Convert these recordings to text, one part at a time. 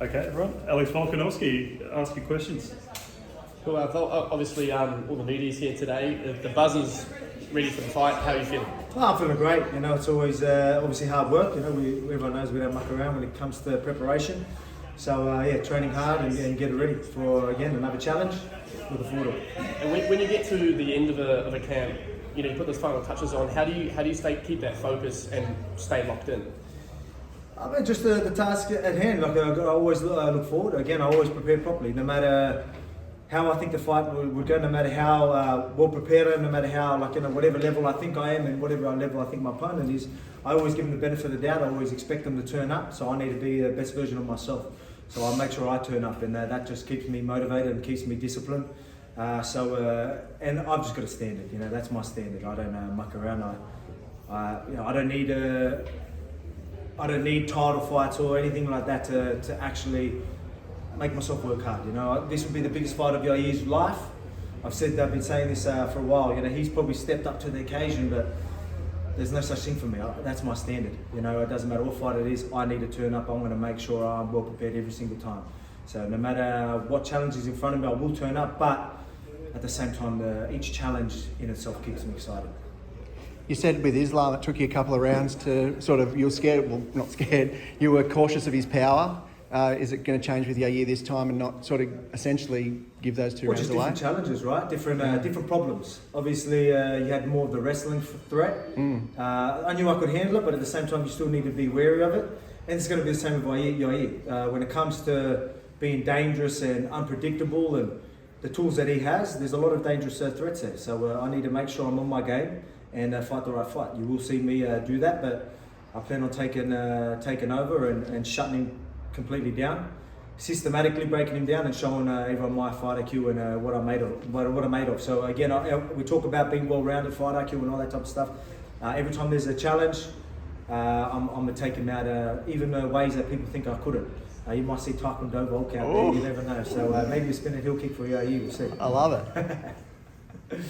Okay, right. Alex Volkanovski, ask your questions. Cool. Obviously, all the media's here today. The buzzer's ready for the fight. How are you feeling? I'm feeling great. You know, it's always obviously hard work. You know, everyone knows we don't muck around when it comes to preparation. So training hard and get ready for again another challenge. Looking forward to it. And when you get to the end of a camp, you put those final touches on. How do you keep that focus and stay locked in? I mean, just the task at hand. Like I always look forward. Again, I always prepare properly, no matter how I think the fight would go, no matter how well prepared I am, no matter how whatever level I think I am and whatever level I think my opponent is. I always give them the benefit of the doubt. I always expect them to turn up. So I need to be the best version of myself. So I make sure I turn up, and that just keeps me motivated and keeps me disciplined. And I've just got a standard. You know, that's my standard. I don't muck around. I don't need title fights or anything like that to actually make myself work hard. You know, this would be the biggest fight of Yair's life. I've been saying this for a while. You know, he's probably stepped up to the occasion, but there's no such thing for me. That's my standard. You know, it doesn't matter what fight it is. I need to turn up. I'm going to make sure I'm well prepared every single time. So no matter what challenge is in front of me, I will turn up. But at the same time, each challenge in itself keeps me excited. You said with Islam it took you a couple of rounds to you were scared, well not scared, you were cautious of his power. Is it going to change with Yair this time and not essentially give those two rounds away? Different challenges, right? Different problems. Obviously, you had more of the wrestling threat. I knew I could handle it, but at the same time, you still need to be wary of it. And it's going to be the same with Yair. When it comes to being dangerous and unpredictable and the tools that he has, there's a lot of dangerous threats there. So I need to make sure I'm on my game and fight the right fight. You will see me do that, but I plan on taking over and shutting him completely down, systematically breaking him down and showing everyone my fight IQ and what I'm made of. So again, we talk about being well-rounded, fight IQ and all that type of stuff. Every time there's a challenge, I'm gonna take him out even ways that people think I couldn't. You might see Taekwondo Volk out there, you never know. So maybe a spinning heel kick for you, we'll see. I love it.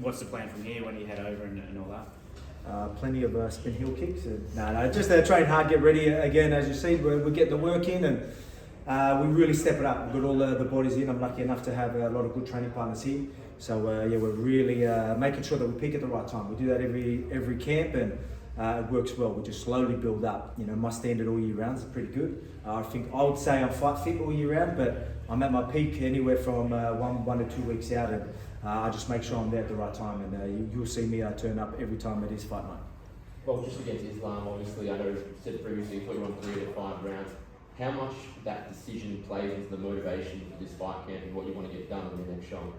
What's the plan from here when you head over and all that? Plenty of spin heel kicks. Just train hard, get ready. Again, as you see, we get the work in and we really step it up. We've got all the bodies in. I'm lucky enough to have a lot of good training partners here. So we're really making sure that we peak at the right time. We do that every camp and it works well. We just slowly build up. You know, my standard all year round is pretty good. I would say I'm fight fit all year round, but I'm at my peak anywhere from 1 to 2 weeks out, and I just make sure I'm there at the right time, and you'll see me turn up every time it is fight night. Well, just against Islam, obviously, I know you said previously you put you on 3 to 5 rounds. How much that decision plays into the motivation for this fight camp and what you want to get done on your next show?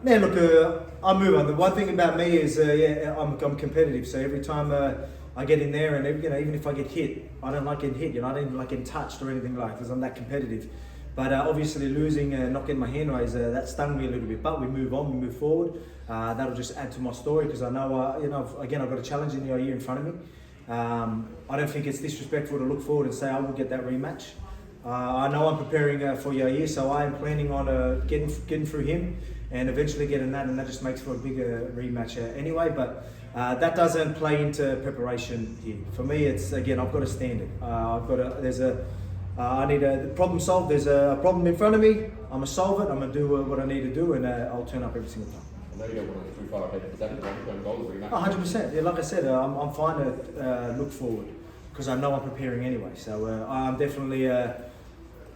Man, look, I move on. The one thing about me is, I'm competitive. So every time I get in there, and even if I get hit, I don't like getting hit. I don't even like getting touched or anything like that because I'm that competitive. But obviously losing, not getting my hand raised, that stung me a little bit. But we move on, we move forward. That'll just add to my story because I know, again, I've got a challenge in the year in front of me. I don't think it's disrespectful to look forward and say I will get that rematch. I know I'm preparing for Yair, so I am planning on getting through him and eventually getting that, and that just makes for a bigger rematch anyway. But that doesn't play into preparation here. For me, it's again, I've got a standard. I need a problem solved. There's a problem in front of me. I'm gonna solve it. I'm gonna do what I need to do, and I'll turn up every single time. I know you don't want to get too far ahead, but is that the long-term goal of the rematch? 100%. Yeah, like I said, I'm fine to look forward because I know I'm preparing anyway. So I'm definitely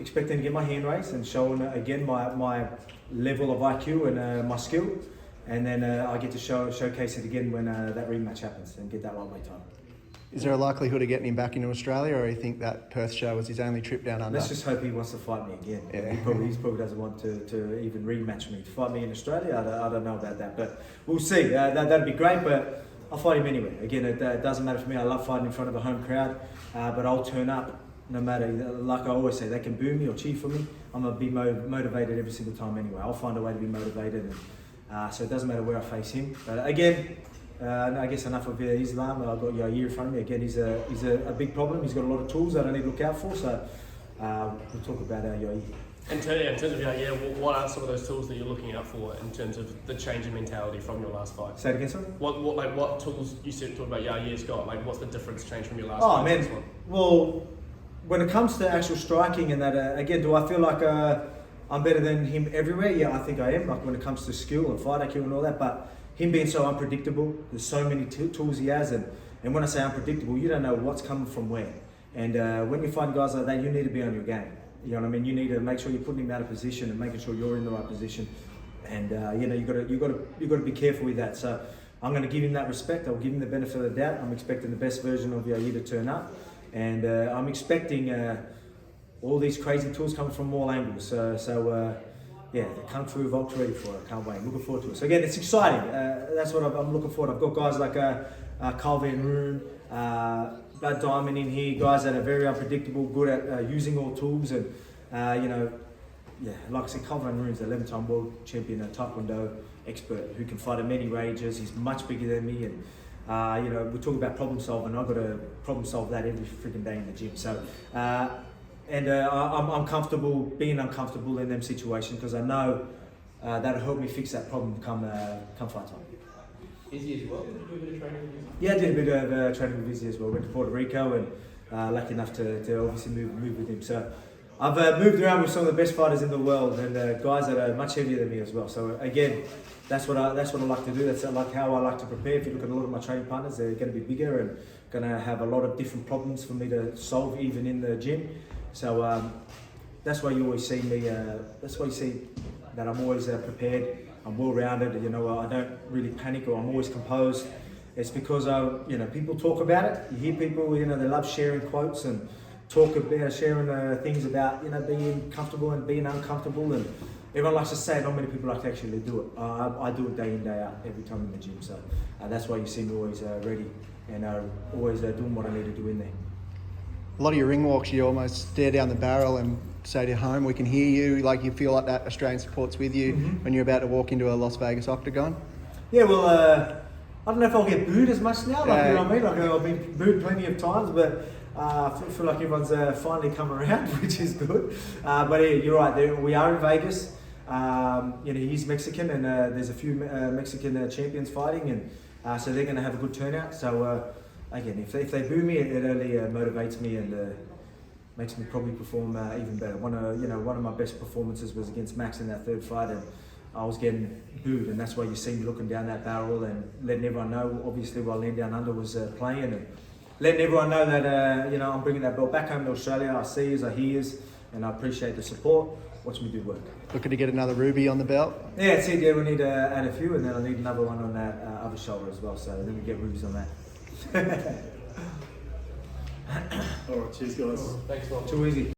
expecting to get my hand raised and showing again my level of IQ and my skill, and then I get to showcase it again when that rematch happens and get that lightweight title. Is there a likelihood of getting him back into Australia, or do you think that Perth show was his only trip down under? Let's just hope he wants to fight me again. Yeah. He probably doesn't want to even rematch me. To fight me in Australia, I don't know about that, but we'll see. That'd be great, but I'll fight him anyway. Again, it doesn't matter for me. I love fighting in front of a home crowd, but I'll turn up no matter. Like I always say, they can boo me or cheer for me. I'm gonna be motivated every single time anyway. I'll find a way to be motivated, and so it doesn't matter where I face him. But again. I guess enough of Islam. I've got Yair in front of me. Again, he's a big problem. He's got a lot of tools that I need to look out for. So we'll talk about Yair. In terms of Yair, what are some of those tools that you're looking out for in terms of the change in mentality from your last fight? Say it again, sorry? What tools you said talk about Yair's got? Like, what's the difference change from your last fight? Oh man, well, when it comes to actual striking and that, again, do I feel like I'm better than him everywhere? Yeah, I think I am. Like when it comes to skill and fight IQ and all that, but him being so unpredictable, there's so many tools he has, and when I say unpredictable, you don't know what's coming from where. And when you find guys like that, you need to be on your game. You know what I mean? You need to make sure you're putting him out of position and making sure you're in the right position. And you know, you got to be careful with that. So I'm going to give him that respect. I'll give him the benefit of the doubt. I'm expecting the best version of Yair to turn up, and I'm expecting all these crazy tools coming from all angles. Yeah, the Kung Fu Volk's ready for it. I can't wait. Looking forward to it. So again, it's exciting. That's what I'm looking forward. I've got guys like Carl Van Roon, Blood Diamond in here, guys that are very unpredictable, good at using all tools, and you know, yeah, like I said, Carl Van Roon's the 11-time world champion, a Taekwondo expert who can fight at many ranges. He's much bigger than me, and you know, we talk about problem solving. I've got to problem solve that every freaking day in the gym. So. I'm comfortable being uncomfortable in them situations because I know that'll help me fix that problem come fight time. Izzy as well? Did you do a bit of training with Izzy? Yeah, I did a bit of training with Izzy as well. Went to Puerto Rico and lucky enough to obviously move with him. So I've moved around with some of the best fighters in the world and guys that are much heavier than me as well. So again, that's what I like to do. That's like how I like to prepare. If you look at a lot of my training partners, they're going to be bigger and going to have a lot of different problems for me to solve even in the gym. So that's why you always see me. That's why you see that I'm always prepared. I'm well-rounded. You know, I don't really panic, or I'm always composed. It's because you know, people talk about it. You hear people, you know, they love sharing quotes and talk about sharing things about, you know, being comfortable and being uncomfortable. And everyone likes to say it. Not many people like to actually do it. I do it day in, day out, every time in the gym. So that's why you see me always ready and always doing what I need to do in there. A lot of your ring walks, you almost stare down the barrel and say to home, we can hear you, like you feel like that Australian support's with you when you're about to walk into a Las Vegas octagon? Yeah, well, I don't know if I'll get booed as much now, like, you know what I mean? Like, I've been booed plenty of times, but I feel like everyone's finally come around, which is good. But yeah, you're right, we are in Vegas. You know, he's Mexican, and there's a few Mexican champions fighting, and so they're going to have a good turnout. So again, if they boo me, it only motivates me and makes me probably perform even better. One of my best performances was against Max in that third fight, and I was getting booed, and that's why you see me looking down that barrel and letting everyone know. Obviously, while Land Down Under was playing, and letting everyone know that you know, I'm bringing that belt back home to Australia. I see yous, I hear yous, and I appreciate the support. Watch me do work. Looking to get another ruby on the belt? Yeah, that's it. Yeah, we need to add a few, and then I need another one on that other shoulder as well. So then we get rubies on that. All right, cheers, guys. Thanks, Volk. Too easy.